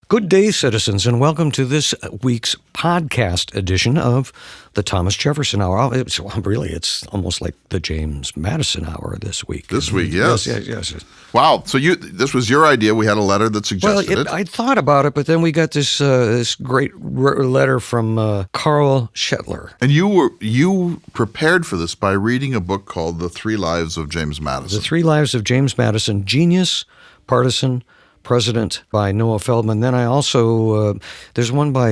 Good day, citizens, and welcome to this week's podcast edition of the Thomas Jefferson Hour. It's almost like the James Madison Hour this week. This week, yes. Yes. Wow. So this was your idea. We had a letter that suggested it. I thought about it, but then we got this great letter from Carl Shetler. And you prepared for this by reading a book called The Three Lives of James Madison. The Three Lives of James Madison, Genius, Partisan, President by Noah Feldman. Then I also, there's one by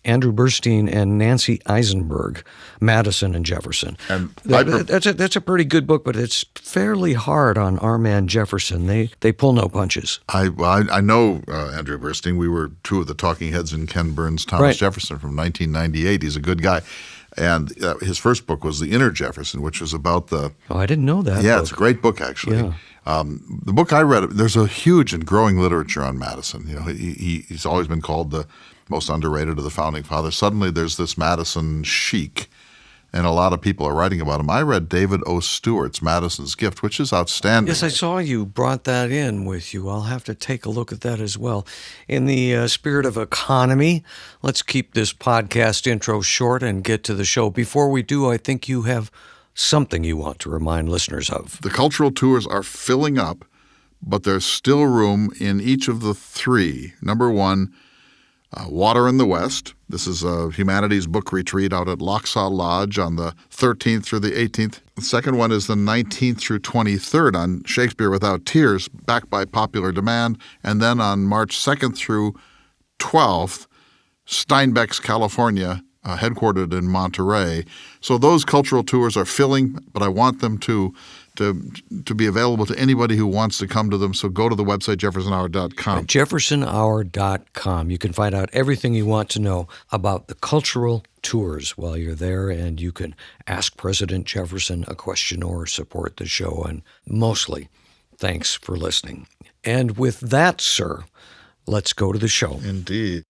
Andrew Burstein and Nancy Eisenberg, Madison and Jefferson. And that's a pretty good book, but it's fairly hard on our man Jefferson. They pull no punches. I know Andrew Burstein. We were two of the talking heads in Ken Burns' Thomas Jefferson from 1998. He's a good guy. And his first book was The Inner Jefferson, which was about the... Oh, I didn't know that. Yeah, book. It's a great book, actually. Yeah. The book I read, there's a huge and growing literature on Madison. You know, he's always been called the most underrated of the founding fathers. Suddenly there's this Madison chic, and a lot of people are writing about him. I read David O. Stewart's Madison's Gift, which is outstanding. Yes, I saw you brought that in with you. I'll have to take a look at that as well. In the spirit of economy, let's keep this podcast intro short and get to the show. Before we do, I think you have something you want to remind listeners of. The cultural tours are filling up, but there's still room in each of the three. Number one, Water in the West. This is a humanities book retreat out at Lochsaw Lodge on the 13th through the 18th. The second one is the 19th through 23rd on Shakespeare Without Tears, backed by popular demand. And then on March 2nd through 12th, Steinbeck's California, headquartered in Monterey. So those cultural tours are filling, but I want them to be available to anybody who wants to come to them. So go to the website, jeffersonhour.com. jeffersonhour.com. You can find out everything you want to know about the cultural tours while you're there, and you can ask President Jefferson a question or support the show. And mostly, thanks for listening. And with that, sir, let's go to the show. Indeed.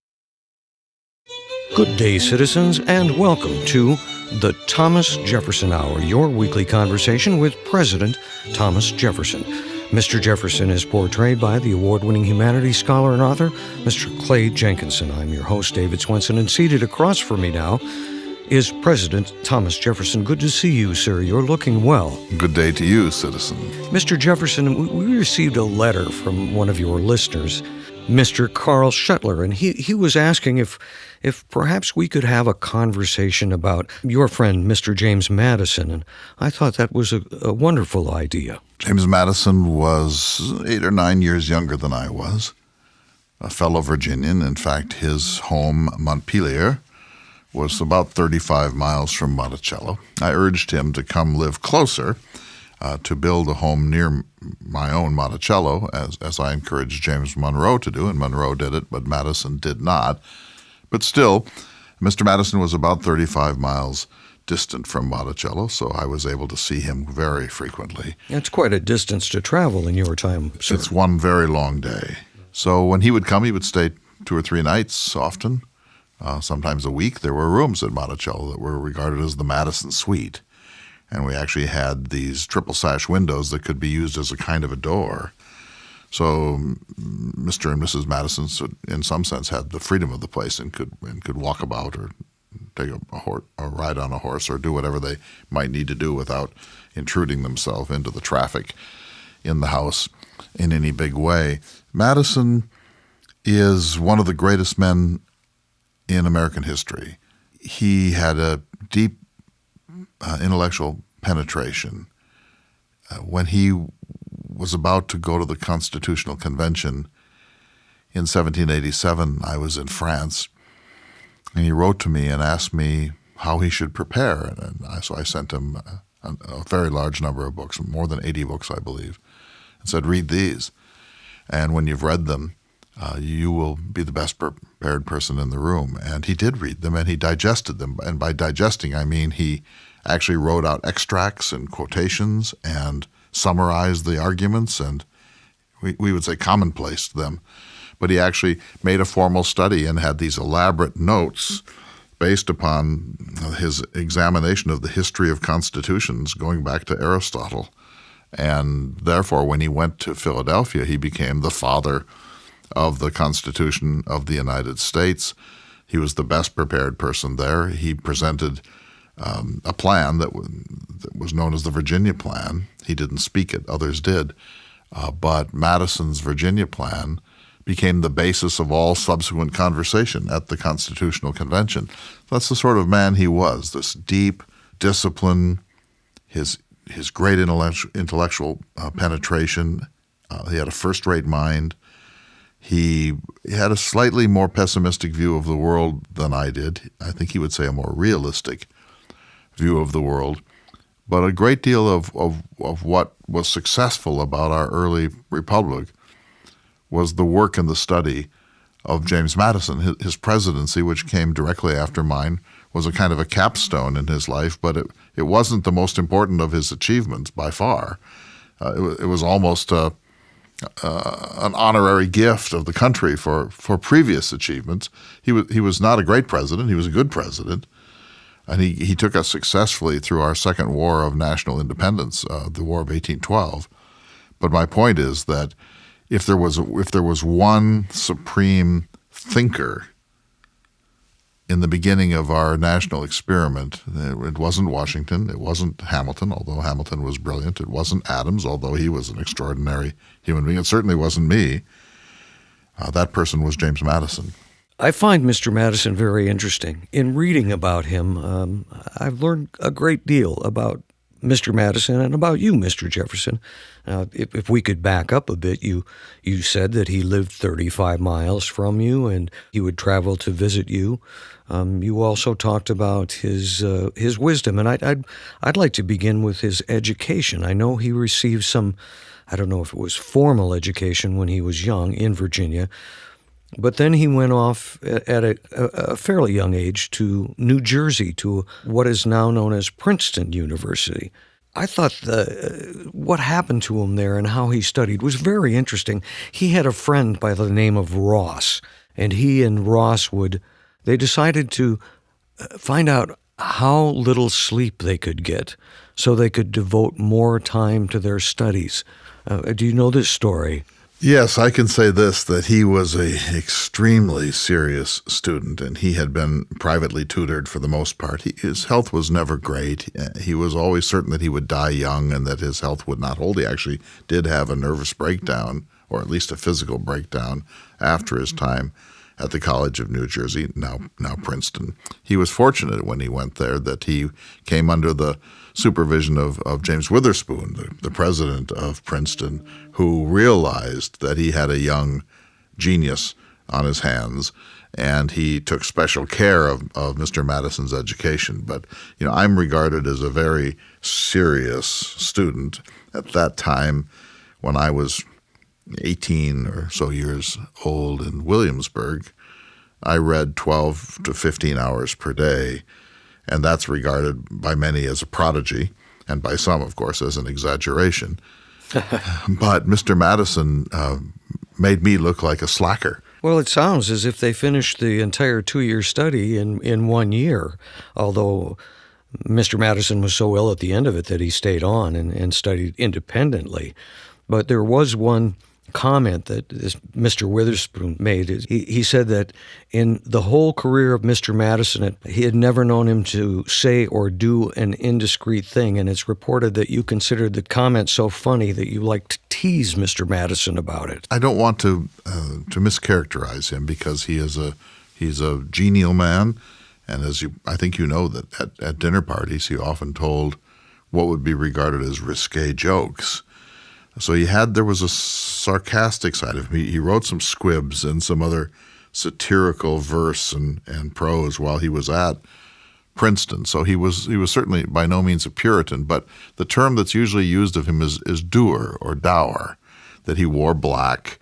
Good day, citizens, and welcome to the Thomas Jefferson Hour, your weekly conversation with President Thomas Jefferson. Mr. Jefferson is portrayed by the award-winning humanities scholar and author, Mr. Clay Jenkinson. I'm your host, David Swenson, and seated across from me now is President Thomas Jefferson. Good to see you, sir. You're looking well. Good day to you, citizen. Mr. Jefferson, we received a letter from one of your listeners, Mr. Carl Shetler, and he was asking if perhaps we could have a conversation about your friend, Mr. James Madison, and I thought that was a wonderful idea. James Madison was 8 or 9 years younger than I was, a fellow Virginian. In fact, his home, Montpelier, was about 35 miles from Monticello. I urged him to come live closer, to build a home near my own Monticello, as I encouraged James Monroe to do, and Monroe did it, but Madison did not. But still, Mr. Madison was about 35 miles distant from Monticello, so I was able to see him very frequently. That's quite a distance to travel in your time, sir. It's one very long day. So when he would come, he would stay 2 or 3 nights often, sometimes a week. There were rooms at Monticello that were regarded as the Madison Suite. And we actually had these triple sash windows that could be used as a kind of a door. So Mr. and Mrs. Madison, in some sense, had the freedom of the place and could walk about or take a ride on a horse or do whatever they might need to do without intruding themselves into the traffic in the house in any big way. Madison is one of the greatest men in American history. He had a deep intellectual penetration. When he was about to go to the Constitutional Convention in 1787, I was in France, and he wrote to me and asked me how he should prepare. So I sent him a very large number of books, more than 80 books, I believe, and said, read these. And when you've read them, you will be the best prepared person in the room. And he did read them, and he digested them. And by digesting, I mean he actually wrote out extracts and quotations and summarized the arguments, and we would say commonplace them. But he actually made a formal study and had these elaborate notes based upon his examination of the history of constitutions going back to Aristotle. And therefore, when he went to Philadelphia, he became the father of the Constitution of the United States. He was the best prepared person there. He presented a plan that was known as the Virginia Plan. He didn't speak it, others did. But Madison's Virginia Plan became the basis of all subsequent conversation at the Constitutional Convention. That's the sort of man he was, this deep discipline, his great intellectual penetration. He had a first-rate mind. He had a slightly more pessimistic view of the world than I did. I think he would say a more realistic view of the world. But a great deal of what was successful about our early republic was the work and the study of James Madison. His presidency, which came directly after mine, was a kind of a capstone in his life, but it wasn't the most important of his achievements by far. It was almost an honorary gift of the country for previous achievements. He was not a great president. He was a good president. And he took us successfully through our second war of national independence, the War of 1812. But my point is that if there was one supreme thinker in the beginning of our national experiment, it wasn't Washington, it wasn't Hamilton, although Hamilton was brilliant. It wasn't Adams, although he was an extraordinary human being. It certainly wasn't me. That person was James Madison. I find Mr. Madison very interesting. In reading about him, I've learned a great deal about Mr. Madison and about you, Mr. Jefferson. If we could back up a bit, you said that he lived 35 miles from you and he would travel to visit you. You also talked about his wisdom, and I'd like to begin with his education. I know he received some, I don't know if it was formal education when he was young in Virginia, but then he went off at a fairly young age to New Jersey, to what is now known as Princeton University. I thought what happened to him there and how he studied was very interesting. He had a friend by the name of Ross, and he and Ross they decided to find out how little sleep they could get so they could devote more time to their studies. Do you know this story? Yes, I can say this, that he was an extremely serious student, and he had been privately tutored for the most part. His health was never great. He was always certain that he would die young and that his health would not hold. He actually did have a nervous breakdown, or at least a physical breakdown, after his time at the College of New Jersey, now Princeton. He was fortunate when he went there that he came under the supervision of James Witherspoon, the president of Princeton, who realized that he had a young genius on his hands, and he took special care of Mr. Madison's education. But I'm regarded as a very serious student. At that time, when I was 18 or so years old in Williamsburg, I read 12 to 15 hours per day, and that's regarded by many as a prodigy, and by some, of course, as an exaggeration. But Mr. Madison made me look like a slacker. Well, it sounds as if they finished the entire 2-year study in 1 year, although Mr. Madison was so ill at the end of it that he stayed on and studied independently. But there was one comment that this Mr. Witherspoon made. He said that in the whole career of Mr. Madison, he had never known him to say or do an indiscreet thing, and it's reported that you considered the comment so funny that you liked to tease Mr. Madison about it. I don't want to mischaracterize him, because he's a genial man, and I think you know that at dinner parties he often told what would be regarded as risque jokes. So there was a sarcastic side of him. He wrote some squibs and some other satirical verse and prose while he was at Princeton. So he was certainly by no means a Puritan, but the term that's usually used of him is dour or dour, that he wore black.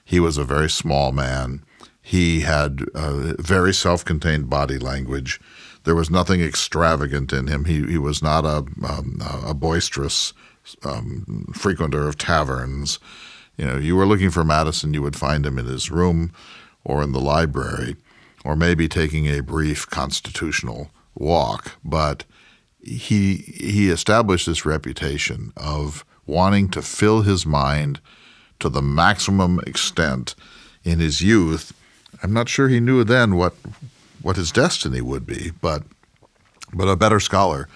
He was a very small man. He had a very self-contained body language. There was nothing extravagant in him. He was not a boisterous frequenter of taverns. You were looking for Madison, you would find him in his room or in the library, or maybe taking a brief constitutional walk. But he established this reputation of wanting to fill his mind to the maximum extent in his youth. I'm not sure he knew then what his destiny would be, but a better scholar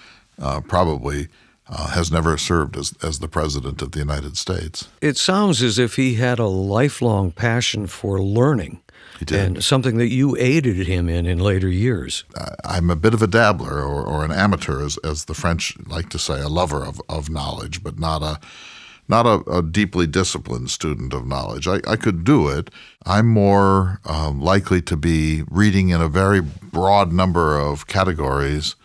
probably has never served as the President of the United States. It sounds as if he had a lifelong passion for learning. He did. And something that you aided him in later years. I'm a bit of a dabbler or an amateur, as the French like to say, a lover of knowledge, but not a deeply disciplined student of knowledge. I could do it. I'm more likely to be reading in a very broad number of categories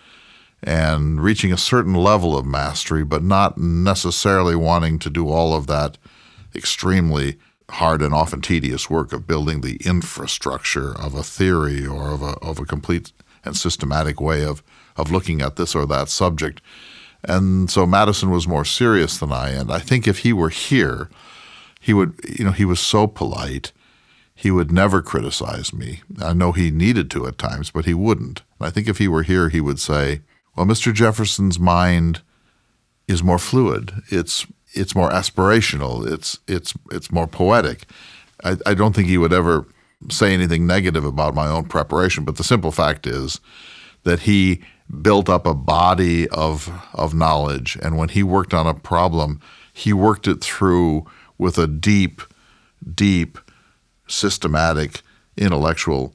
and reaching a certain level of mastery, but not necessarily wanting to do all of that extremely hard and often tedious work of building the infrastructure of a theory or of a complete and systematic way of looking at this or that subject. And so Madison was more serious than I, and I think if he were here, he was so polite, he would never criticize me. I know he needed to at times, but he wouldn't. And I think if he were here, he would say, well, Mr. Jefferson's mind is more fluid. It's more aspirational. It's more poetic. I don't think he would ever say anything negative about my own preparation, but the simple fact is that he built up a body of knowledge, and when he worked on a problem, he worked it through with a deep, systematic, intellectual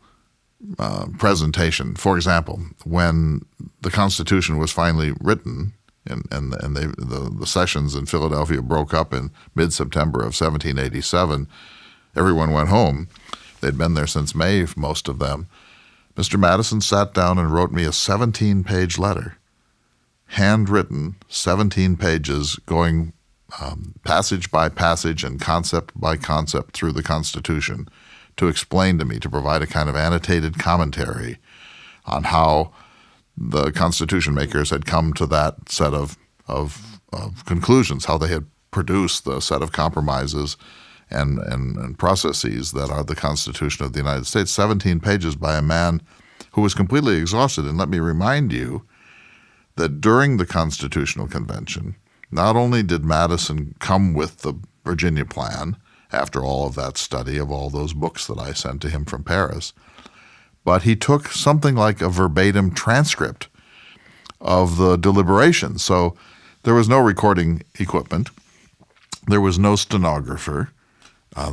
presentation. For example, when the Constitution was finally written, and the sessions in Philadelphia broke up in mid-September of 1787, everyone went home. They'd been there since May, most of them. Mr. Madison sat down and wrote me a 17-page letter, handwritten, 17 pages, going passage by passage and concept by concept through the Constitution to explain to me, to provide a kind of annotated commentary on how the Constitution makers had come to that set of conclusions, how they had produced the set of compromises and processes that are the Constitution of the United States. 17 pages by a man who was completely exhausted. And let me remind you that during the Constitutional Convention, not only did Madison come with the Virginia Plan after all of that study of all those books that I sent to him from Paris, but he took something like a verbatim transcript of the deliberations. So there was no recording equipment. There was no stenographer.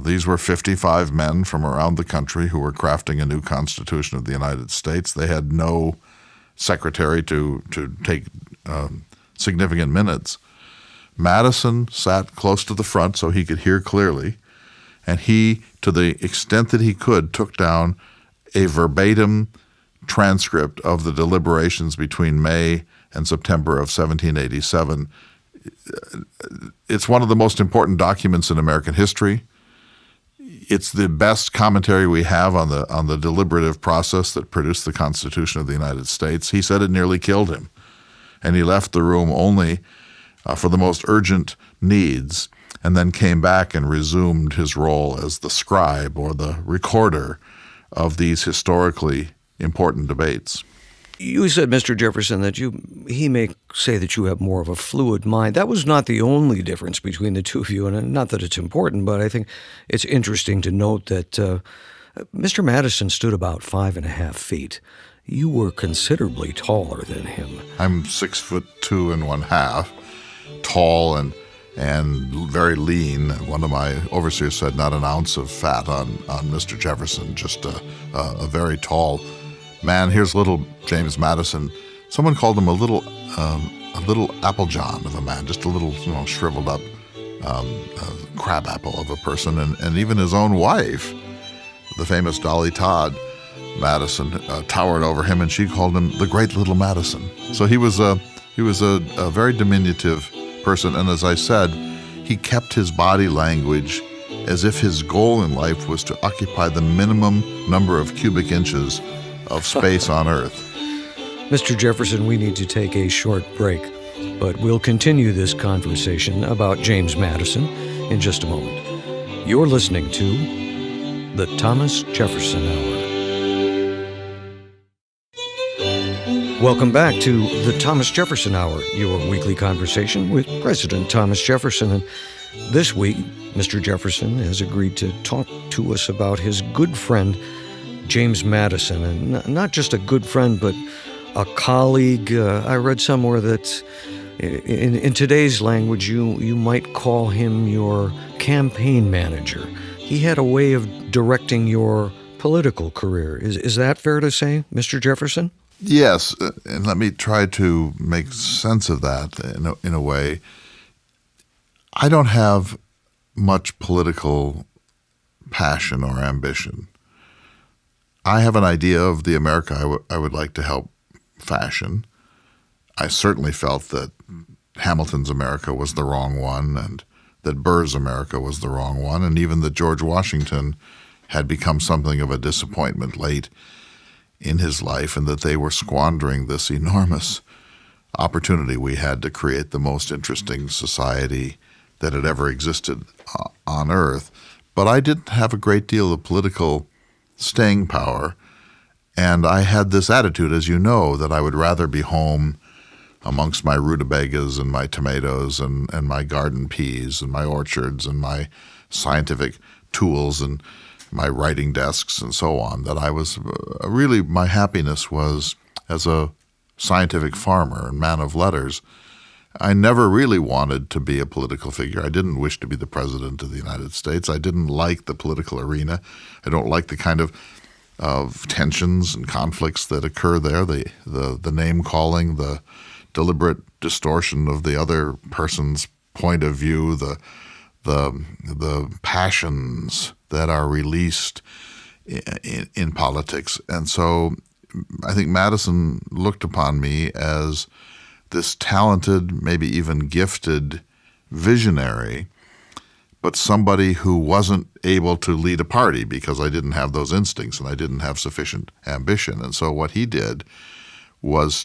These were 55 men from around the country who were crafting a new Constitution of the United States. They had no secretary to take significant minutes. Madison sat close to the front so he could hear clearly, and he, to the extent that he could, took down a verbatim transcript of the deliberations between May and September of 1787. It's one of the most important documents in American history. It's the best commentary we have on the deliberative process that produced the Constitution of the United States. He said it nearly killed him, and he left the room only for the most urgent needs, and then came back and resumed his role as the scribe or the recorder of these historically important debates. You said, Mr. Jefferson, that he may say that you have more of a fluid mind. That was not the only difference between the two of you, and not that it's important, but I think it's interesting to note that Mr. Madison stood about 5.5 feet. You were considerably taller than him. I'm 6'2 1/2", tall and very lean. One of my overseers said not an ounce of fat on Mr. Jefferson, just a very tall man. Here's little James Madison. Someone called him a little Applejohn of a man, just a little shriveled up crab apple of a person. And even his own wife, the famous Dolly Madison, towered over him, and she called him the Great Little Madison. So he was a very diminutive person, and as I said, he kept his body language as if his goal in life was to occupy the minimum number of cubic inches of space on Earth. Mr. Jefferson, we need to take a short break, but we'll continue this conversation about James Madison in just a moment. You're listening to the Thomas Jefferson Hour. Welcome back to the Thomas Jefferson Hour, your weekly conversation with President Thomas Jefferson. And this week, Mr. Jefferson has agreed to talk to us about his good friend, James Madison, and not just a good friend, but a colleague. I read somewhere that in today's language, you might call him your campaign manager. He had a way of directing your political career. Is that fair to say, Mr. Jefferson? Yes, and let me try to make sense of that in a way. I don't have much political passion or ambition. I have an idea of the America I would like to help fashion. I certainly felt that Hamilton's America was the wrong one, and that Burr's America was the wrong one, and even that George Washington had become something of a disappointment late in his life, and that they were squandering this enormous opportunity we had to create the most interesting society that had ever existed on Earth. But I didn't have a great deal of political staying power, and I had this attitude, as you know, that I would rather be home amongst my rutabagas and my tomatoes and my garden peas and my orchards and my scientific tools and my writing desks and so on, that I was really, my happiness was as a scientific farmer and man of letters. I never really wanted to be a political figure. I didn't wish to be the president of the United States. I didn't like the political arena. I don't like the kind of tensions and conflicts that occur there, the name calling, the deliberate distortion of the other person's point of view, the passions that are released in politics. And so I think Madison looked upon me as this talented, maybe even gifted visionary, but somebody who wasn't able to lead a party because I didn't have those instincts and I didn't have sufficient ambition. And so what he did was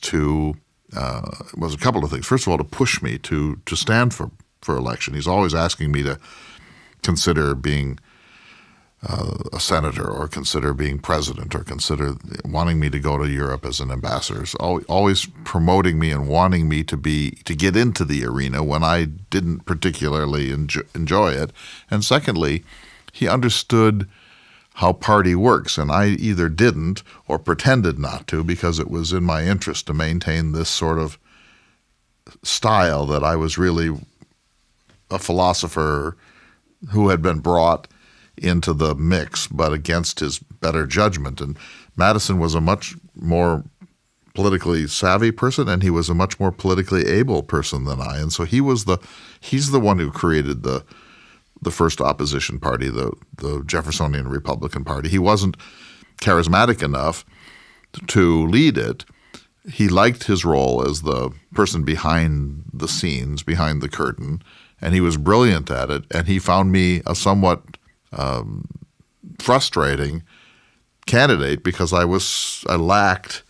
was a couple of things. First of all, to push me to stand for election. He's always asking me to consider being a senator, or consider being president, or consider wanting me to go to Europe as an ambassador. So always promoting me and wanting me to get into the arena when I didn't particularly enjoy it. And secondly, he understood how party works, and I either didn't or pretended not to, because it was in my interest to maintain this sort of style that I was really a philosopher who had been brought into the mix, but against his better judgment. And Madison was a much more politically savvy person, and he was a much more politically able person than I. And so he's the one who created the first opposition party, the Jeffersonian Republican Party. He wasn't charismatic enough to lead it. He liked his role as the person behind the scenes, behind the curtain, and he was brilliant at it. And he found me a somewhat frustrating candidate because I lacked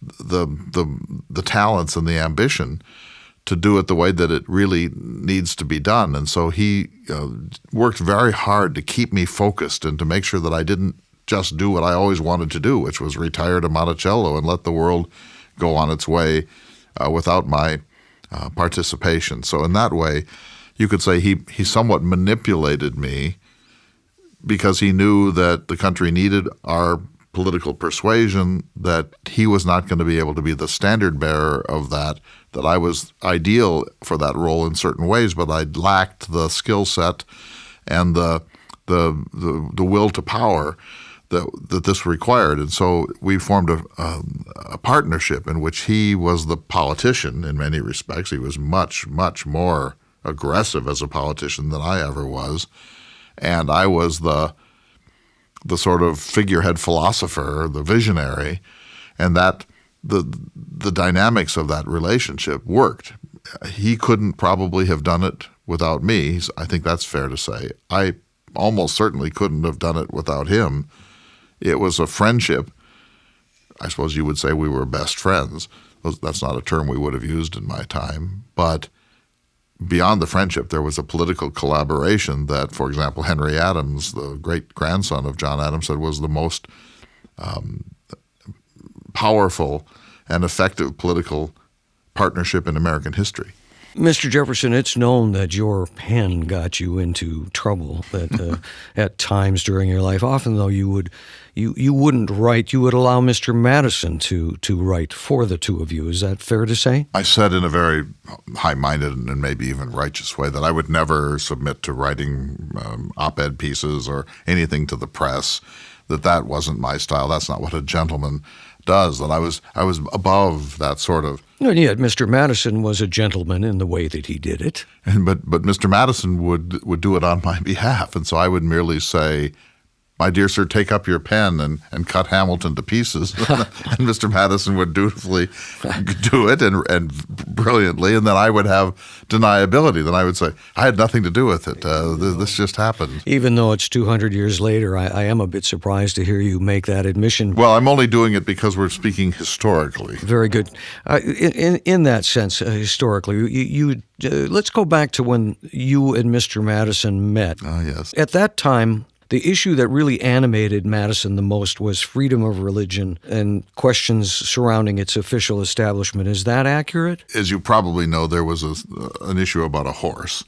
the talents and the ambition to do it the way that it really needs to be done. And so he worked very hard to keep me focused and to make sure that I didn't just do what I always wanted to do, which was retire to Monticello and let the world go on its way without my participation. So in that way, you could say he somewhat manipulated me because he knew that the country needed our political persuasion, that he was not going to be able to be the standard bearer of that I was ideal for that role in certain ways, but I lacked the skill set and the will to power that this required. And so we formed a partnership in which he was the politician in many respects. He was much, much more aggressive as a politician than I ever was. And I was the sort of figurehead philosopher, the visionary, and that the dynamics of that relationship worked. He couldn't probably have done it without me. I think that's fair to say. I almost certainly couldn't have done it without him. It was a friendship. I suppose you would say we were best friends. That's not a term we would have used in my time. But beyond the friendship, there was a political collaboration that, for example, Henry Adams, the great-grandson of John Adams, said was the most powerful and effective political partnership in American history. Mr. Jefferson, it's known that your pen got you into trouble at times during your life. Often, though, you wouldn't write. You would allow Mr. Madison to write for the two of you. Is that fair to say? I said in a very high-minded and maybe even righteous way that I would never submit to writing op-ed pieces or anything to the press, that wasn't my style. That's not what a gentleman does, that I was above that sort of. And yet Mr. Madison was a gentleman in the way that he did it. But Mr. Madison would do it on my behalf, and so I would merely say, "My dear sir, take up your pen and cut Hamilton to pieces." And Mr. Madison would dutifully do it and brilliantly, and then I would have deniability. Then I would say, "I had nothing to do with it. This just happened." Even though it's 200 years later, I am a bit surprised to hear you make that admission. Well, I'm only doing it because we're speaking historically. Very good. In that sense, historically, let's go back to when you and Mr. Madison met. Yes. At that time, the issue that really animated Madison the most was freedom of religion and questions surrounding its official establishment. Is that accurate? As you probably know, there was an issue about a horse.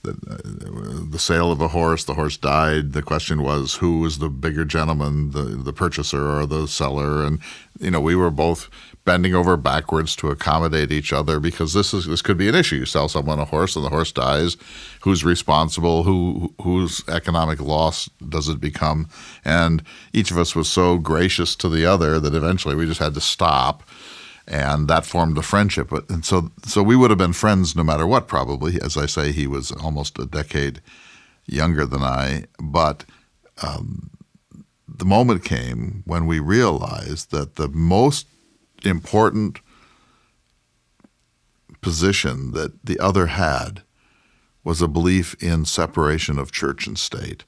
The sale of a horse, the horse died. The question was, who was the bigger gentleman, the purchaser or the seller? And, we were both bending over backwards to accommodate each other because this could be an issue. You sell someone a horse and the horse dies. Who's responsible? Whose economic loss does it become? And each of us was so gracious to the other that eventually we just had to stop. And that formed a friendship. And so we would have been friends no matter what, probably. As I say, he was almost a decade younger than I. But the moment came when we realized that the most important position that the other had was a belief in separation of church and state.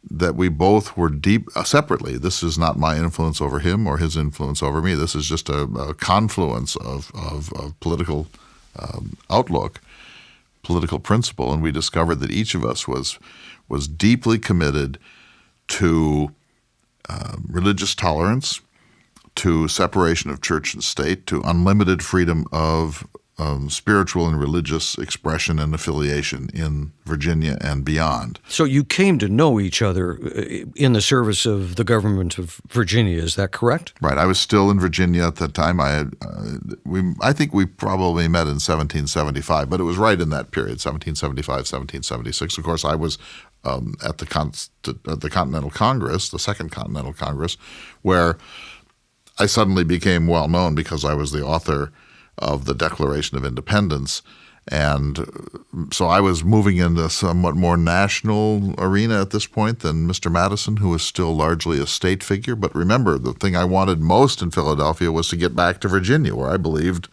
That we both were deep separately. This is not my influence over him or his influence over me. This is just a confluence of political outlook, political principle, and we discovered that each of us was deeply committed to religious tolerance, to separation of church and state, to unlimited freedom of spiritual and religious expression and affiliation in Virginia and beyond. So you came to know each other in the service of the government of Virginia, is that correct? Right. I was still in Virginia at that time. I think we probably met in 1775, but it was right in that period, 1775, 1776. Of course, I was at the Continental Congress, the Second Continental Congress, where I suddenly became well known because I was the author of the Declaration of Independence. And so I was moving into a somewhat more national arena at this point than Mr. Madison, who was still largely a state figure. But remember, the thing I wanted most in Philadelphia was to get back to Virginia, where I believed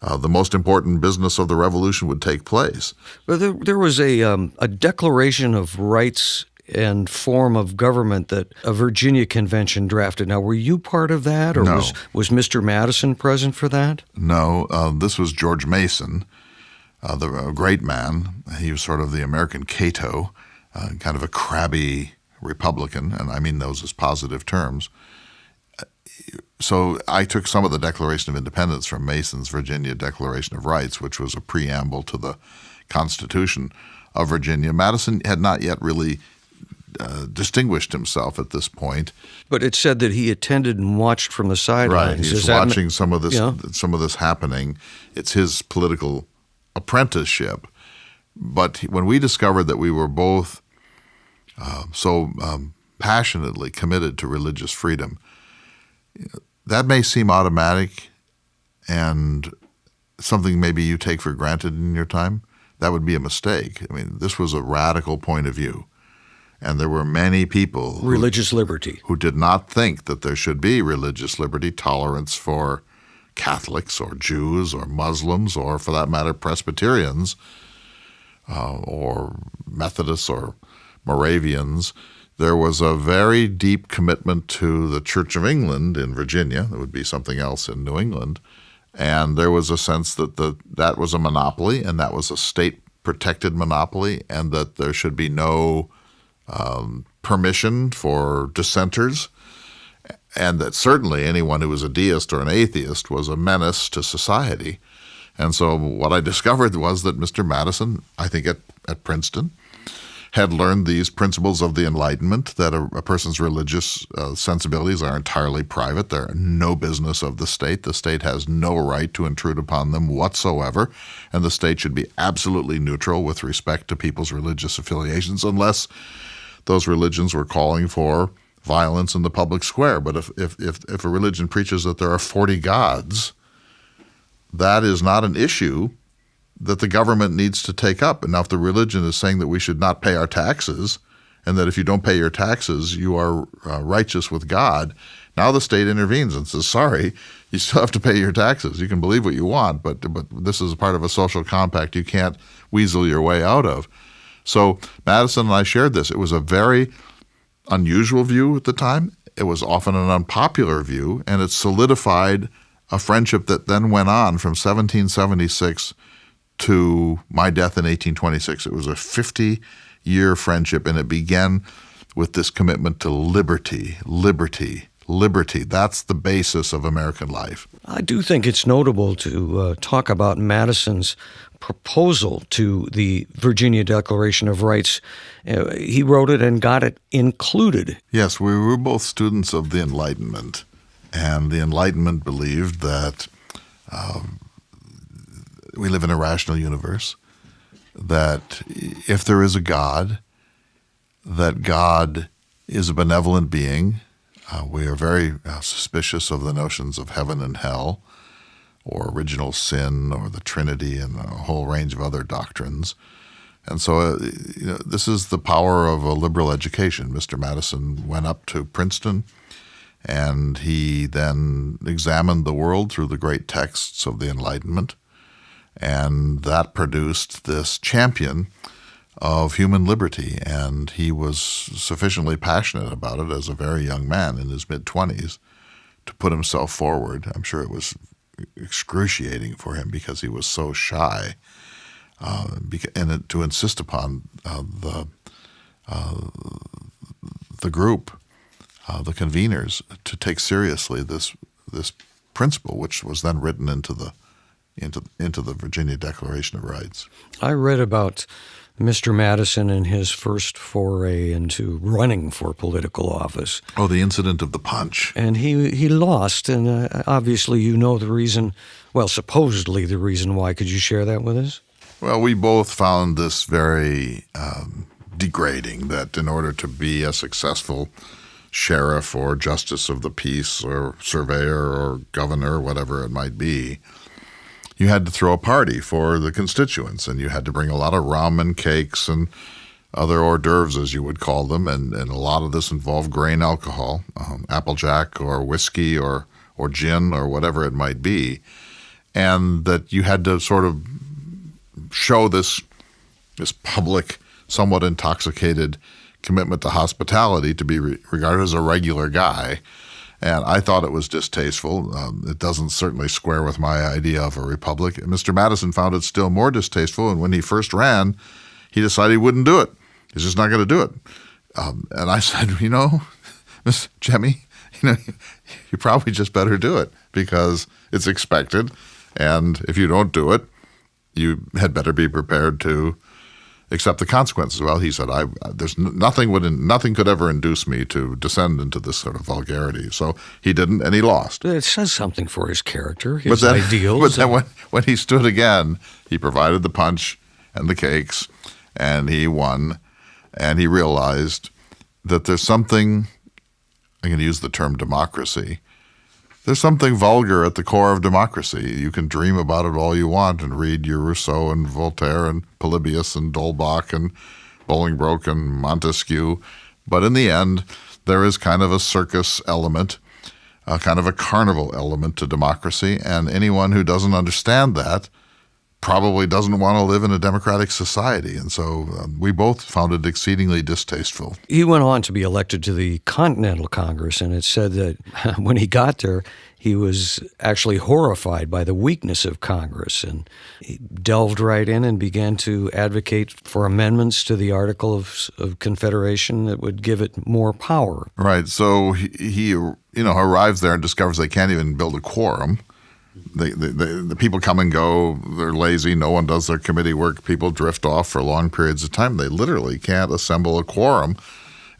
the most important business of the Revolution would take place. But there was a Declaration of Rights and form of government that a Virginia convention drafted. Now, were you part of that, or No. was Mr. Madison present for that? No, this was George Mason, the great man. He was sort of the American Cato, kind of a crabby Republican, and I mean those as positive terms. So I took some of the Declaration of Independence from Mason's Virginia Declaration of Rights, which was a preamble to the Constitution of Virginia. Madison had not yet really distinguished himself at this point. But it said that he attended and watched from the sidelines. Right, he's watching some of this happening. It's his political apprenticeship. But when we discovered that we were both so passionately committed to religious freedom, that may seem automatic and something maybe you take for granted in your time. That would be a mistake. I mean, this was a radical point of view. And there were many people religious liberty who did not think that there should be religious liberty, tolerance for Catholics or Jews or Muslims or, for that matter, Presbyterians or Methodists or Moravians. There was a very deep commitment to the Church of England in Virginia. There would be something else in New England. And there was a sense that that was a monopoly and that was a state-protected monopoly and that there should be no permission for dissenters, and that certainly anyone who was a deist or an atheist was a menace to society. And so what I discovered was that Mr. Madison, I think at Princeton, had learned these principles of the Enlightenment, that a person's religious sensibilities are entirely private. They're no business of the state. The state has no right to intrude upon them whatsoever, and the state should be absolutely neutral with respect to people's religious affiliations unless those religions were calling for violence in the public square. But if a religion preaches that there are 40 gods, that is not an issue that the government needs to take up. And now if the religion is saying that we should not pay our taxes and that if you don't pay your taxes, you are righteous with God, now the state intervenes and says, sorry, you still have to pay your taxes. You can believe what you want, but this is part of a social compact you can't weasel your way out of. So Madison and I shared this. It was a very unusual view at the time. It was often an unpopular view, and it solidified a friendship that then went on from 1776 to my death in 1826. It was a 50-year friendship, and it began with this commitment to liberty, liberty, liberty. That's the basis of American life. I do think it's notable to talk about Madison's proposal to the Virginia Declaration of Rights. He wrote it and got it included. Yes, we were both students of the Enlightenment, and the Enlightenment believed that we live in a rational universe, that if there is a God, that God is a benevolent being. We are very suspicious of the notions of heaven and hell, or original sin, or the Trinity, and a whole range of other doctrines. And so this is the power of a liberal education. Mr. Madison went up to Princeton, and he then examined the world through the great texts of the Enlightenment. And that produced this champion of human liberty, and he was sufficiently passionate about it as a very young man in his mid-20s to put himself forward. I'm sure it was excruciating for him because he was so shy, and to insist upon the group, the conveners, to take seriously this principle, which was then written into the Virginia Declaration of Rights. I read about Mr. Madison and his first foray into running for political office. Oh, the incident of the punch. And he lost, and obviously you know the reason, well, supposedly the reason why. Could you share that with us? Well, we both found this very degrading, that in order to be a successful sheriff or justice of the peace or surveyor or governor, whatever it might be, you had to throw a party for the constituents, and you had to bring a lot of rum and cakes and other hors d'oeuvres, as you would call them, and a lot of this involved grain alcohol, applejack or whiskey or gin or whatever it might be, and that you had to sort of show this public, somewhat intoxicated commitment to hospitality to be regarded as a regular guy. And I thought it was distasteful. It doesn't certainly square with my idea of a republic. Mr. Madison found it still more distasteful, and when he first ran, he decided he wouldn't do it. He's just not going to do it. And I said, Miss Jemmy, you probably just better do it because it's expected, and if you don't do it, you had better be prepared to accept the consequences. Well, he said, there's nothing could ever induce me to descend into this sort of vulgarity. So he didn't, and he lost. It says something for his character, his ideals. But then when he stood again, he provided the punch and the cakes, and he won, and he realized that there's something, I'm going to use the term democracy, there's something vulgar at the core of democracy. You can dream about it all you want and read your Rousseau and Voltaire and Polybius and D'Holbach and Bolingbroke and Montesquieu. But in the end, there is kind of a circus element, kind of a carnival element to democracy. And anyone who doesn't understand that probably doesn't want to live in a democratic society. And so we both found it exceedingly distasteful. He went on to be elected to the Continental Congress, and it said that when he got there, he was actually horrified by the weakness of Congress, and he delved right in and began to advocate for amendments to the Article of Confederation that would give it more power. Right. So he arrives there and discovers they can't even build a quorum. The people come and go. They're lazy. No one does their committee work. People drift off for long periods of time. They literally can't assemble a quorum.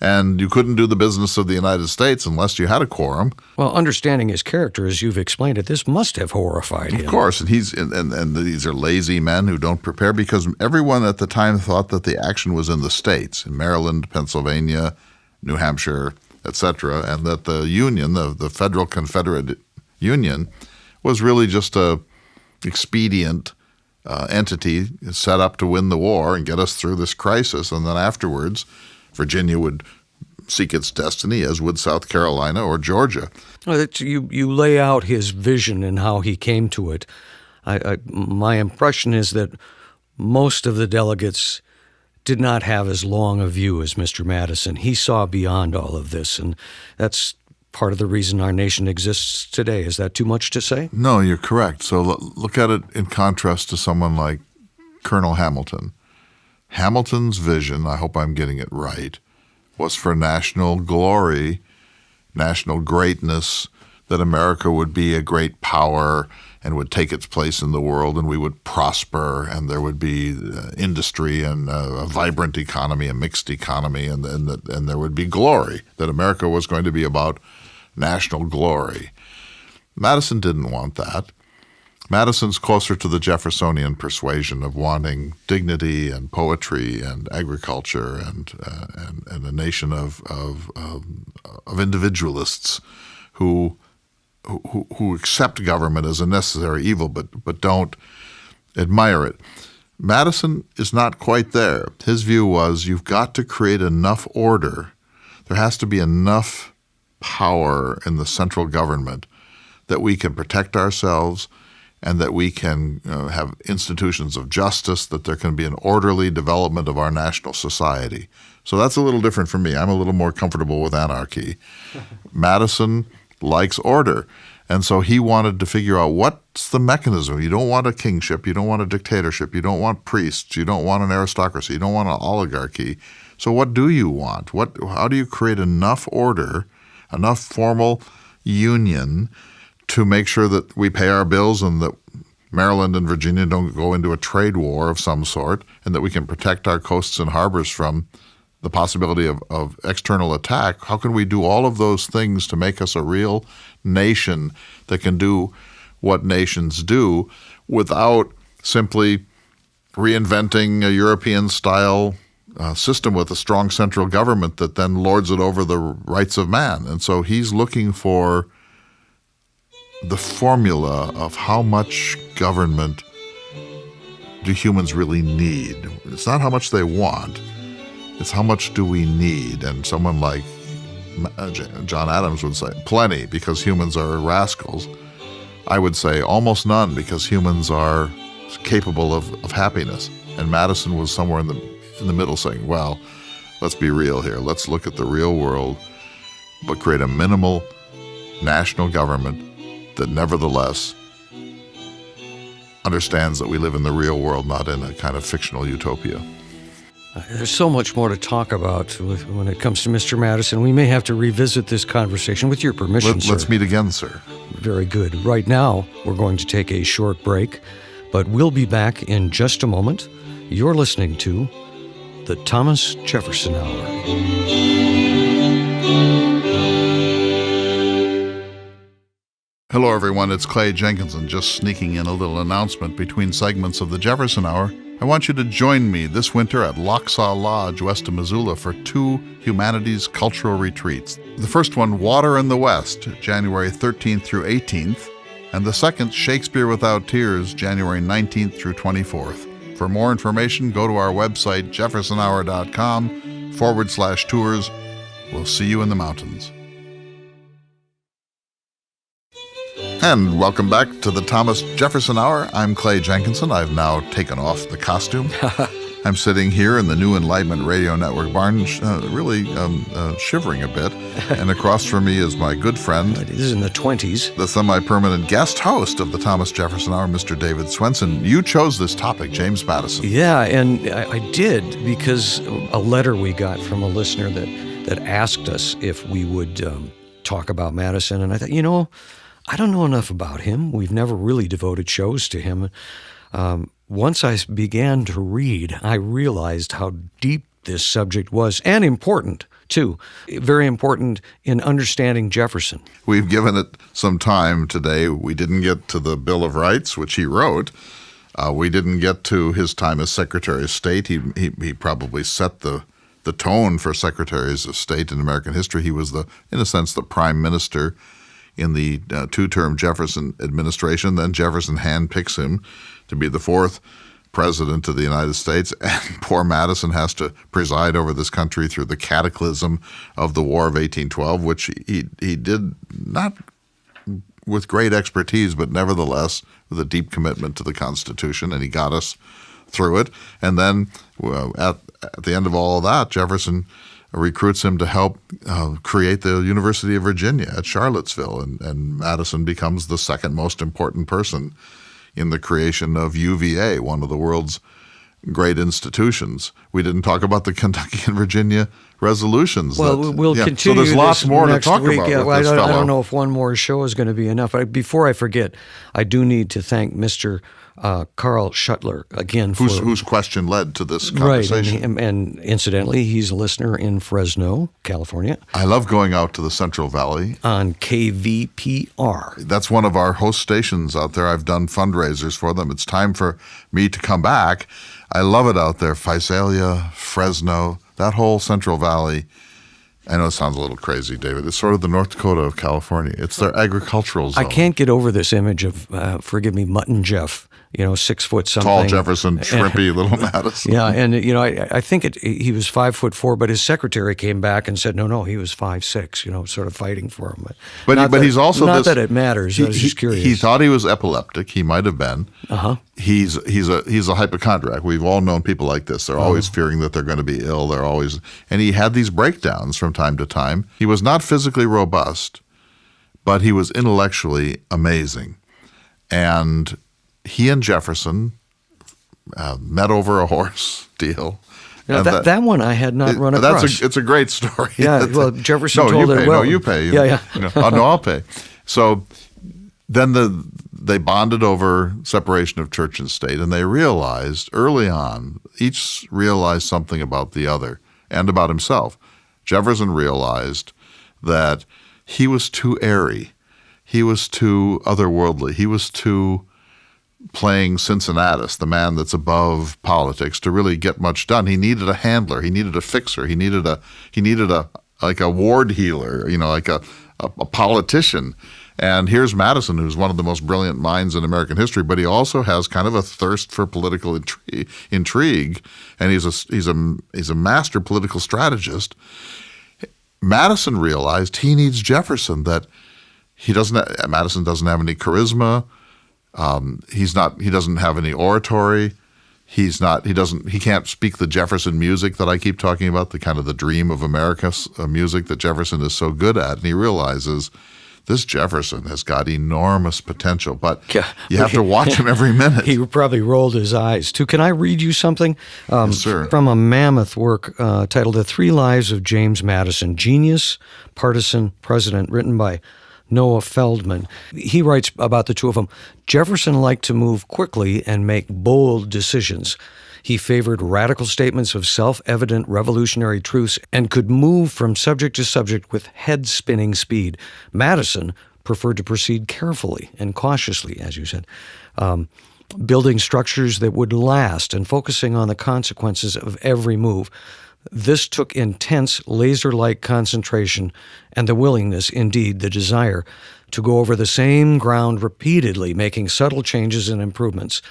And you couldn't do the business of the United States unless you had a quorum. Well, understanding his character, as you've explained it, this must have horrified him. Of course, and these are lazy men who don't prepare, because everyone at the time thought that the action was in the states, in Maryland, Pennsylvania, New Hampshire, etc., and that the Union, the Federal Confederate Union, was really just a expedient entity set up to win the war and get us through this crisis, and then afterwards Virginia would seek its destiny, as would South Carolina or Georgia. Well, you lay out his vision and how he came to it. My impression is that most of the delegates did not have as long a view as Mr. Madison. He saw beyond all of this, and that's part of the reason our nation exists today. Is that too much to say? No, you're correct. So look at it in contrast to someone like Colonel Hamilton. Hamilton's vision, I hope I'm getting it right, was for national glory, national greatness, that America would be a great power and would take its place in the world, and we would prosper, and there would be industry and a vibrant economy, a mixed economy, and there would be glory, that America was going to be about national glory. Madison didn't want that. Madison's closer to the Jeffersonian persuasion of wanting dignity and poetry and agriculture and a nation of individualists who accept government as a necessary evil but don't admire it. Madison is not quite there. His view was, you've got to create enough order. There has to be enough power in the central government that we can protect ourselves, and that we can have institutions of justice, that there can be an orderly development of our national society. So that's a little different from me. I'm a little more comfortable with anarchy. Madison likes order. And so he wanted to figure out, what's the mechanism? You don't want a kingship. You don't want a dictatorship. You don't want priests. You don't want an aristocracy. You don't want an oligarchy. So what do you want? How do you create enough order, enough formal union to make sure that we pay our bills and that Maryland and Virginia don't go into a trade war of some sort, and that we can protect our coasts and harbors from the possibility of external attack? How can we do all of those things to make us a real nation that can do what nations do without simply reinventing a European-style system with a strong central government that then lords it over the rights of man? And so he's looking for the formula of how much government do humans really need. It's not how much they want, it's how much do we need. And someone like John Adams would say plenty, because humans are rascals. I would say almost none, because humans are capable of happiness. And Madison was somewhere in the middle, saying, well, let's be real here. Let's look at the real world, but create a minimal national government that nevertheless understands that we live in the real world, not in a kind of fictional utopia. There's so much more to talk about when it comes to Mr. Madison. We may have to revisit this conversation with your permission, sir. Let's meet again, sir. Very good. Right now, we're going to take a short break, but we'll be back in just a moment. You're listening to the Thomas Jefferson Hour. Hello, everyone. It's Clay Jenkinson, just sneaking in a little announcement between segments of the Jefferson Hour. I want you to join me this winter at Locksaw Lodge, west of Missoula, for 2 humanities cultural retreats. The first one, Water in the West, January 13th through 18th, and the second, Shakespeare Without Tears, January 19th through 24th. For more information, go to our website, jeffersonhour.com/tours. We'll see you in the mountains. And welcome back to the Thomas Jefferson Hour. I'm Clay Jenkinson. I've now taken off the costume. I'm sitting here in the New Enlightenment Radio Network barn, really shivering a bit. And across from me is my good friend. It is in the 20s. The semi-permanent guest host of the Thomas Jefferson Hour, Mr. David Swenson. You chose this topic, James Madison. Yeah, and I did, because a letter we got from a listener that asked us if we would talk about Madison. And I thought, I don't know enough about him. We've never really devoted shows to him. Once I began to read, I realized how deep this subject was, and important, too. Very important in understanding Jefferson. We've given it some time today. We didn't get to the Bill of Rights, which he wrote. We didn't get to his time as Secretary of State. He probably set the tone for Secretaries of State in American history. He was, in a sense, the prime minister in the two-term Jefferson administration. Then Jefferson handpicks him to be the fourth president of the United States, and poor Madison has to preside over this country through the cataclysm of the War of 1812, which he did not with great expertise, but nevertheless with a deep commitment to the Constitution, and he got us through it. And then at the end of all of that, Jefferson recruits him to help create the University of Virginia at Charlottesville, and Madison becomes the second most important person in the creation of UVA, one of the world's great institutions. We didn't talk about the Kentucky and Virginia resolutions. Well, we'll continue. So there's lots more to talk about with this fellow. I don't know if one more show is going to be enough. Before I forget, I do need to thank Mr. Carl Schuttler again. Whose question led to this conversation. Right, and incidentally, he's a listener in Fresno, California. I love going out to the Central Valley. On KVPR. That's one of our host stations out there. I've done fundraisers for them. It's time for me to come back. I love it out there. Visalia, Fresno, that whole Central Valley. I know it sounds a little crazy, David. It's sort of the North Dakota of California. It's their agricultural zone. I can't get over this image of, forgive me, Mutt and Jeff. 6 foot something. Tall Jefferson, shrimpy little Madison. Yeah, and I think he was 5'4", but his secretary came back and said, no, he was 5'6", sort of fighting for him. But he's also not that it matters. I was just curious. He thought he was epileptic. He might have been. He's a hypochondriac. We've all known people like this. They're always fearing that they're going to be ill. And he had these breakdowns from time to time. He was not physically robust, but he was intellectually amazing. And he and Jefferson met over a horse deal. Now, that one I had not run across. It's a great story. Yeah, well, Jefferson told it well. No, you pay. Yeah. I'll pay. So then they bonded over separation of church and state, and they realized early on, each realized something about the other and about himself. Jefferson realized that he was too airy. He was too otherworldly. He was too playing Cincinnatus, the man that's above politics, to really get much done. He needed a handler. He needed a fixer. He needed a like a ward healer, like a politician. And here's Madison, who's one of the most brilliant minds in American history, but he also has kind of a thirst for political intrigue, and he's a master political strategist. Madison realized he needs Jefferson, that Madison doesn't have any charisma. He doesn't have any oratory. He can't speak the Jefferson music that I keep talking about, the kind of the dream of America music that Jefferson is so good at. And he realizes this Jefferson has got enormous potential, but you have to watch him every minute. He probably rolled his eyes too. Can I read you something? Yes, sir. From a mammoth work titled The 3 Lives of James Madison, Genius, Partisan, President, written by Noah Feldman. He writes about the two of them. Jefferson liked to move quickly and make bold decisions. He favored radical statements of self-evident revolutionary truths and could move from subject to subject with head-spinning speed. Madison preferred to proceed carefully and cautiously, as you said, building structures that would last and focusing on the consequences of every move. This took intense, laser-like concentration and the willingness, indeed the desire, to go over the same ground repeatedly, making subtle changes and improvements.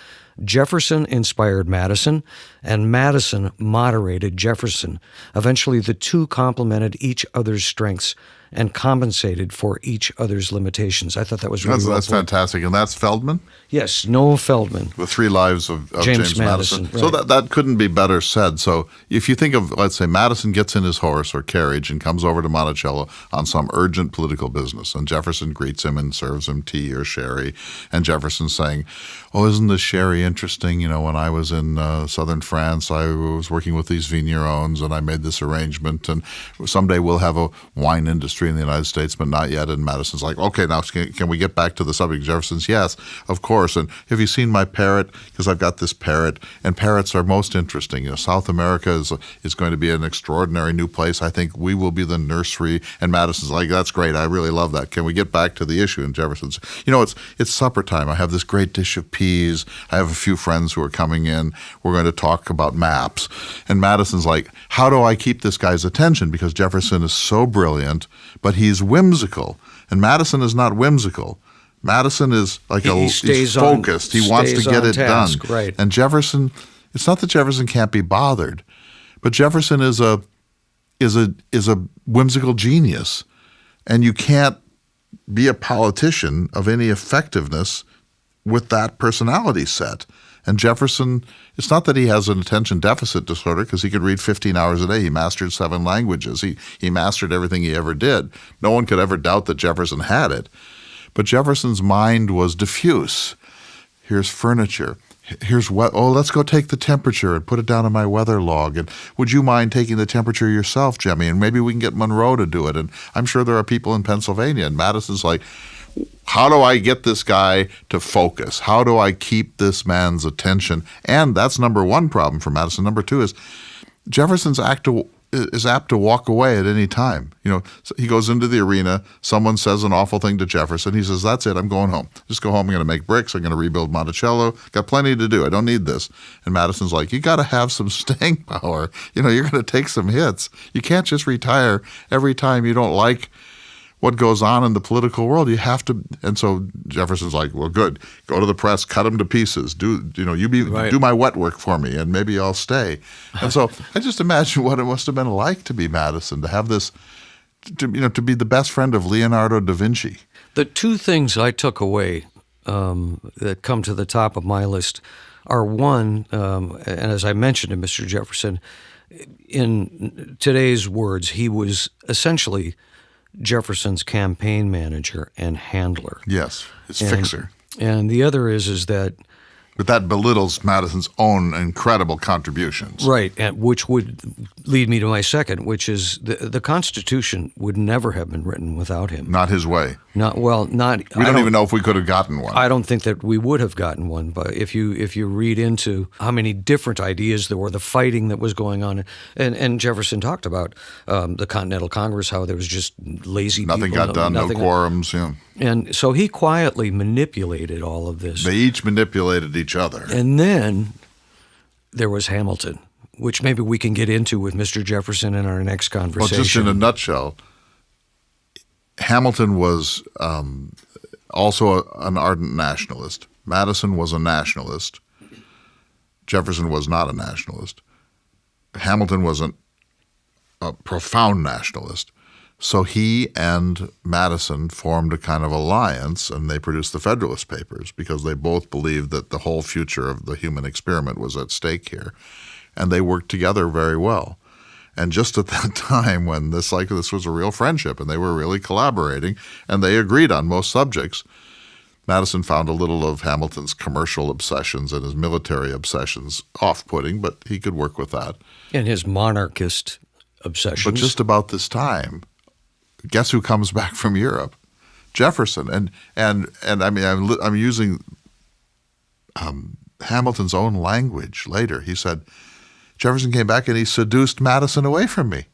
Jefferson inspired Madison, and Madison moderated Jefferson. Eventually, the two complemented each other's strengths and compensated for each other's limitations. I thought that was really That's fantastic. And that's Feldman? Yes, Noah Feldman. The 3 Lives of James Madison. Right. So that couldn't be better said. So if you think of, let's say, Madison gets in his horse or carriage and comes over to Monticello on some urgent political business, and Jefferson greets him and serves him tea or sherry, and Jefferson's saying, "Oh, isn't this sherry very interesting. You know, when I was in southern France, I was working with these vignerons, and I made this arrangement. And someday we'll have a wine industry in the United States, but not yet. And Madison's like, okay, now can we get back to the subject? Jefferson's, yes, of course. And have you seen my parrot? Because I've got this parrot, and parrots are most interesting. You know, South America is going to be an extraordinary new place. I think we will be the nursery. And Madison's like, that's great. I really love that. Can we get back to the issue? And Jefferson's, you know, it's supper time. I have this great dish of peas. I have a few friends who are coming in. We're going to talk about maps. And Madison's like, how do I keep this guy's attention? Because Jefferson is so brilliant, but he's whimsical. And Madison is not whimsical. Madison is like he's focused. He wants to get it done. Right. And Jefferson, it's not that Jefferson can't be bothered, but Jefferson is a whimsical genius. And you can't be a politician of any effectiveness with that personality set. And Jefferson, it's not that he has an attention deficit disorder, because he could read 15 hours a day. He mastered 7 languages. He mastered everything he ever did. No one could ever doubt that Jefferson had it. But Jefferson's mind was diffuse. Here's furniture. Here's what, let's go take the temperature and put it down in my weather log. And would you mind taking the temperature yourself, Jemmy? And maybe we can get Monroe to do it. And I'm sure there are people in Pennsylvania. And Madison's like, how do I get this guy to focus? How do I keep this man's attention? And that's number one problem for Madison. Number two is Jefferson's is apt to walk away at any time. You know, so he goes into the arena, someone says an awful thing to Jefferson, he says, that's it, I'm going home. Just go home, I'm going to make bricks, I'm going to rebuild Monticello, got plenty to do, I don't need this. And Madison's like, you got to have some staying power. You know, you're going to take some hits. You can't just retire every time you don't like what goes on in the political world. You have to. And so Jefferson's like, well, good. Go to the press, cut them to pieces. Do my wet work for me, and maybe I'll stay. And so I just imagine what it must have been like to be Madison, to have this, to be the best friend of Leonardo da Vinci. The two things I took away that come to the top of my list are one, and as I mentioned to Mr. Jefferson, in today's words, he was essentially Jefferson's campaign manager and handler. Yes, his fixer. And the other is that... But that belittles Madison's own incredible contributions. Right, and which would lead me to my second, which is the Constitution would never have been written without him. Not his way. We don't even know if we could have gotten one. I don't think that we would have gotten one, but if you read into how many different ideas there were, the fighting that was going on, and Jefferson talked about the Continental Congress, how there was just lazy nothing people. Got done, no quorums, yeah. And so he quietly manipulated all of this. They each manipulated each other. And then there was Hamilton, which maybe we can get into with Mr. Jefferson in our next conversation. Well, just in a nutshell, Hamilton was also an ardent nationalist. Madison was a nationalist. Jefferson was not a nationalist. Hamilton was a profound nationalist. So he and Madison formed a kind of alliance, and they produced the Federalist Papers because they both believed that the whole future of the human experiment was at stake here. And they worked together very well. And just at that time when this was a real friendship and they were really collaborating and they agreed on most subjects, Madison found a little of Hamilton's commercial obsessions and his military obsessions off-putting, but he could work with that. And his monarchist obsessions. But just about this time, guess who comes back from Europe? Jefferson. And I mean, I'm using Hamilton's own language later. He said, Jefferson came back and he seduced Madison away from me.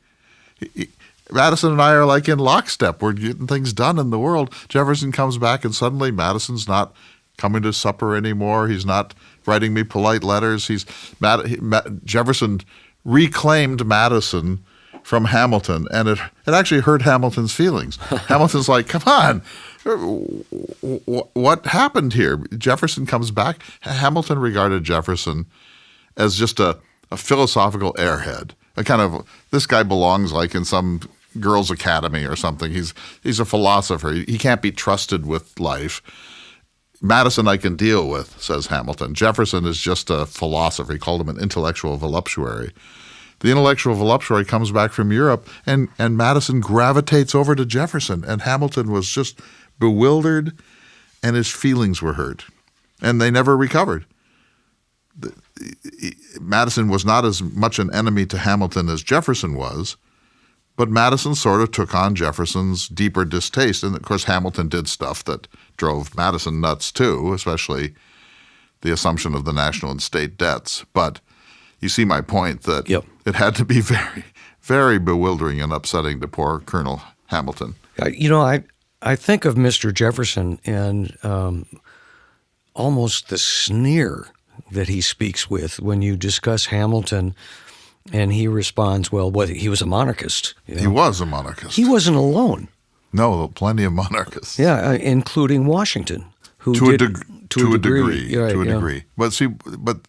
Madison and I are like in lockstep. We're getting things done in the world. Jefferson comes back and suddenly Madison's not coming to supper anymore. He's not writing me polite letters. Jefferson reclaimed Madison from Hamilton, and it actually hurt Hamilton's feelings. Hamilton's like, come on, what happened here? Jefferson comes back. Hamilton regarded Jefferson as just a philosophical airhead, a kind of, this guy belongs like in some girls' academy or something. He's a philosopher. He can't be trusted with life. Madison I can deal with, says Hamilton. Jefferson is just a philosopher. He called him an intellectual voluptuary. The intellectual voluptuary comes back from Europe, and Madison gravitates over to Jefferson, and Hamilton was just bewildered, and his feelings were hurt, and they never recovered. Madison was not as much an enemy to Hamilton as Jefferson was, but Madison sort of took on Jefferson's deeper distaste. And of course, Hamilton did stuff that drove Madison nuts too, especially the assumption of the national and state debts. But you see my point that it had to be very, very bewildering and upsetting to poor Colonel Hamilton. I think of Mr. Jefferson and almost the sneer that he speaks with when you discuss Hamilton, and he responds, well, he was a monarchist. He was a monarchist. He wasn't alone. No, plenty of monarchists. Yeah, including Washington, who to did a degree. Right, to a degree. But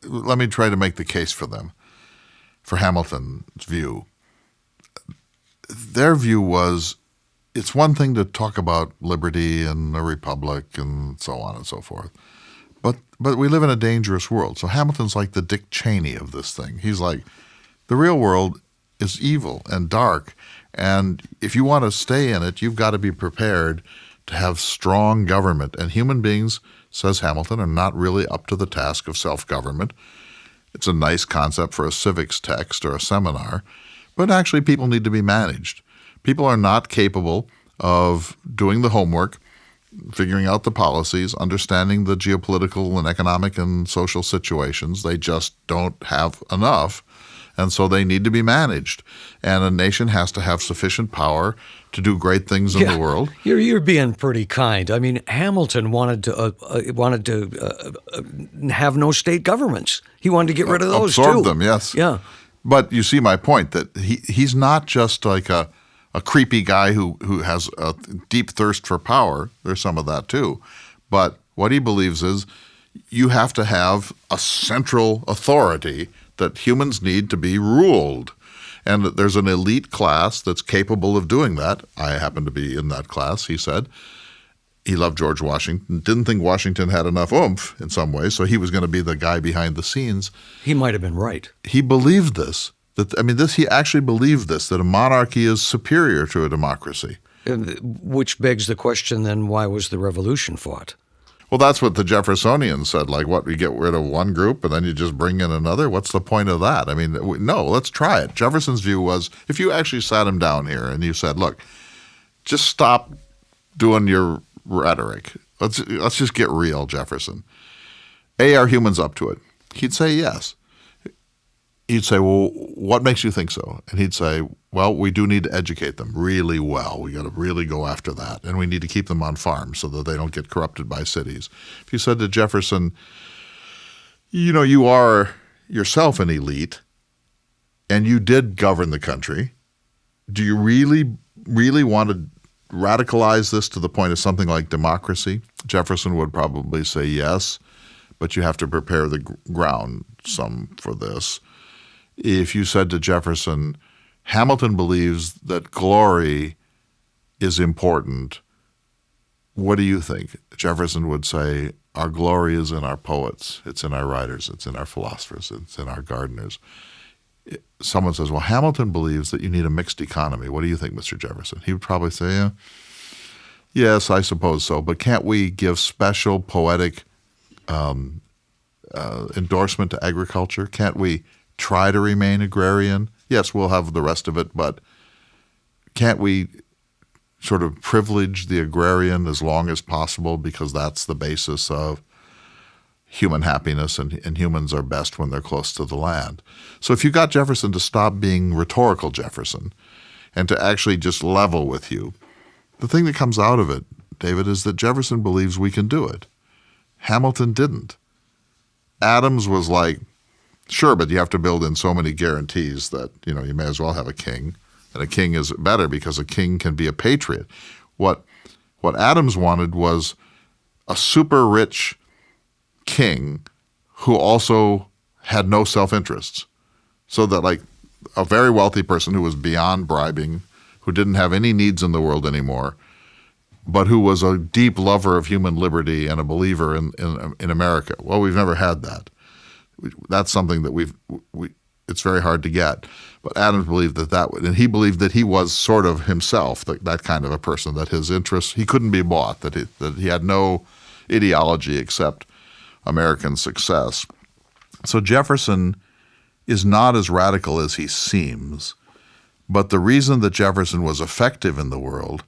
let me try to make the case for them. For Hamilton's view, their view was, it's one thing to talk about liberty and a republic and so on and so forth. But we live in a dangerous world. So Hamilton's like the Dick Cheney of this thing. He's like, the real world is evil and dark. And if you want to stay in it, you've got to be prepared to have strong government. And human beings, says Hamilton, are not really up to the task of self-government. It's a nice concept for a civics text or a seminar. But actually, people need to be managed. People are not capable of doing the homework, figuring out the policies, understanding the geopolitical and economic and social situations. They just don't have enough, and so they need to be managed. And a nation has to have sufficient power to do great things in the world. You're being pretty kind. I mean, Hamilton wanted to have no state governments. He wanted to get rid of those too. Absorb them, yes. Yeah. But you see my point, that he's not just like a creepy guy who has a deep thirst for power. There's some of that too. But what he believes is you have to have a central authority that humans need to be ruled. And that there's an elite class that's capable of doing that. I happen to be in that class, he said. He loved George Washington, didn't think Washington had enough oomph in some ways, so he was going to be the guy behind the scenes. He might have been right. He believed this. He actually believed this, that a monarchy is superior to a democracy. Which begs the question then, why was the revolution fought? Well, that's what the Jeffersonians said. Like, what, we get rid of one group and then you just bring in another? What's the point of that? I mean, no, let's try it. Jefferson's view was, if you actually sat him down here and you said, look, just stop doing your rhetoric. Let's just get real, Jefferson. Are humans up to it? He'd say yes. He'd say, well, what makes you think so? And he'd say, well, we do need to educate them really well. We got to really go after that. And we need to keep them on farms so that they don't get corrupted by cities. If you said to Jefferson, you are yourself an elite and you did govern the country, do you really, really want to radicalize this to the point of something like democracy? Jefferson would probably say yes, but you have to prepare the ground some for this. If you said to Jefferson, Hamilton believes that glory is important, what do you think? Jefferson would say, our glory is in our poets, it's in our writers, it's in our philosophers, it's in our gardeners. Someone says, well, Hamilton believes that you need a mixed economy. What do you think, Mr. Jefferson? He would probably say, yes, I suppose so, but can't we give special poetic endorsement to agriculture? Can't we try to remain agrarian? Yes, we'll have the rest of it, but can't we sort of privilege the agrarian as long as possible, because that's the basis of human happiness, and humans are best when they're close to the land. So if you got Jefferson to stop being rhetorical Jefferson and to actually just level with you, the thing that comes out of it, David, is that Jefferson believes we can do it. Hamilton didn't. Adams was like, sure, but you have to build in so many guarantees that, you may as well have a king. And a king is better because a king can be a patriot. What Adams wanted was a super rich king who also had no self-interests. So that, like, a very wealthy person who was beyond bribing, who didn't have any needs in the world anymore, but who was a deep lover of human liberty and a believer in America. Well, we've never had that. That's something that it's very hard to get. But Adams believed that would, and he believed that he was sort of himself, that kind of a person, that his interests, he couldn't be bought, that he had no ideology except American success. So Jefferson is not as radical as he seems, but the reason that Jefferson was effective in the world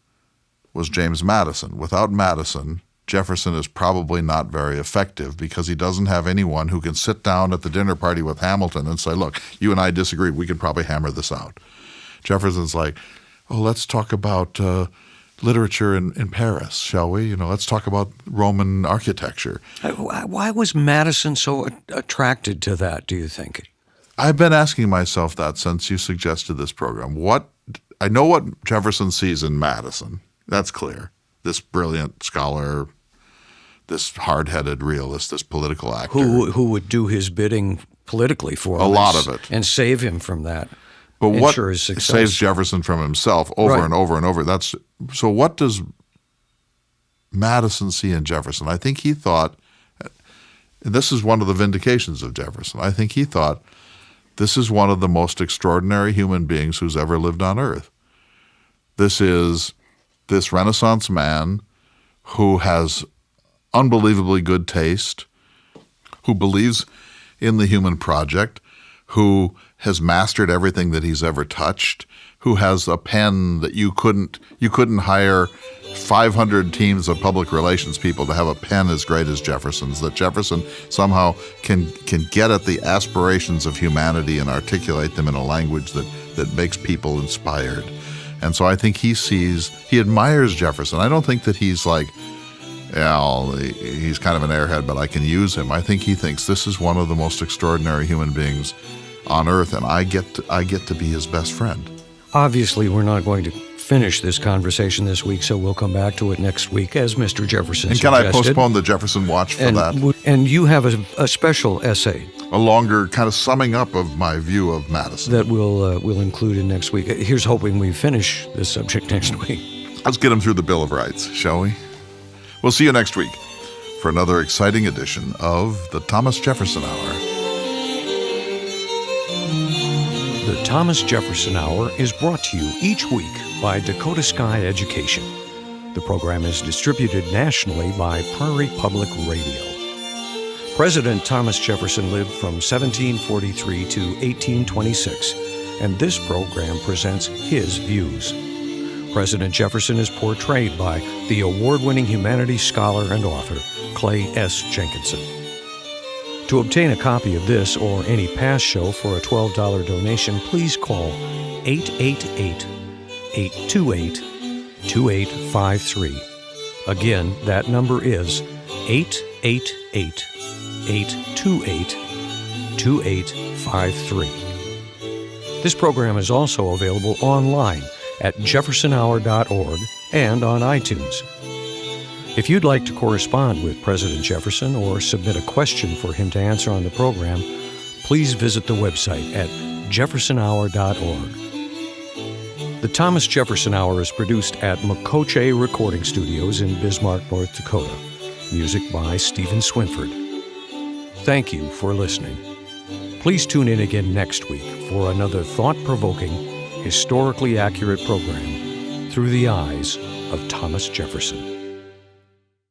was James Madison. Without Madison, Jefferson is probably not very effective because he doesn't have anyone who can sit down at the dinner party with Hamilton and say, look, you and I disagree. We can probably hammer this out. Jefferson's like, oh, let's talk about literature in Paris, shall we? Let's talk about Roman architecture. Why was Madison so attracted to that, do you think? I've been asking myself that since you suggested this program. I know what Jefferson sees in Madison. That's clear. This brilliant scholar, this hard-headed realist, this political actor. Who would do his bidding politically for him. A lot of it. And save him from that. But what his success. Saves Jefferson from himself over Right. and over and over. So what does Madison see in Jefferson? I think he thought, and this is one of the vindications of Jefferson, I think he thought, this is one of the most extraordinary human beings who's ever lived on earth. This is this Renaissance man who has unbelievably good taste, who believes in the human project, who has mastered everything that he's ever touched, who has a pen that you couldn't hire 500 teams of public relations people to have a pen as great as Jefferson's, that Jefferson somehow can get at the aspirations of humanity and articulate them in a language that makes people inspired. And so I think he admires Jefferson. I don't think that he's like, he's kind of an airhead, but I can use him. I think he thinks this is one of the most extraordinary human beings on earth, and I get to be his best friend. Obviously, we're not going to finish this conversation this week, so we'll come back to it next week, as Mr. Jefferson And suggested. can I postpone the Jefferson Watch for that? And you have a special essay A longer kind of summing up of my view of Madison. that we'll include in next week. Here's hoping we finish this subject next week. Let's get him through the Bill of Rights, shall we? We'll see you next week for another exciting edition of the Thomas Jefferson Hour. The Thomas Jefferson Hour is brought to you each week by Dakota Sky Education. The program is distributed nationally by Prairie Public Radio. President Thomas Jefferson lived from 1743 to 1826, and this program presents his views. President Jefferson is portrayed by the award-winning humanities scholar and author Clay S. Jenkinson. To obtain a copy of this or any past show for a $12 donation, please call 888-828-2853. Again, that number is 888-828-2853. This program is also available online at jeffersonhour.org and on iTunes. If you'd like to correspond with President Jefferson or submit a question for him to answer on the program, please visit the website at jeffersonhour.org. The Thomas Jefferson Hour is produced at Makoche Recording Studios in Bismarck, North Dakota. Music by Stephen Swinford. Thank you for listening. Please tune in again next week for another thought-provoking, historically accurate program through the eyes of Thomas Jefferson.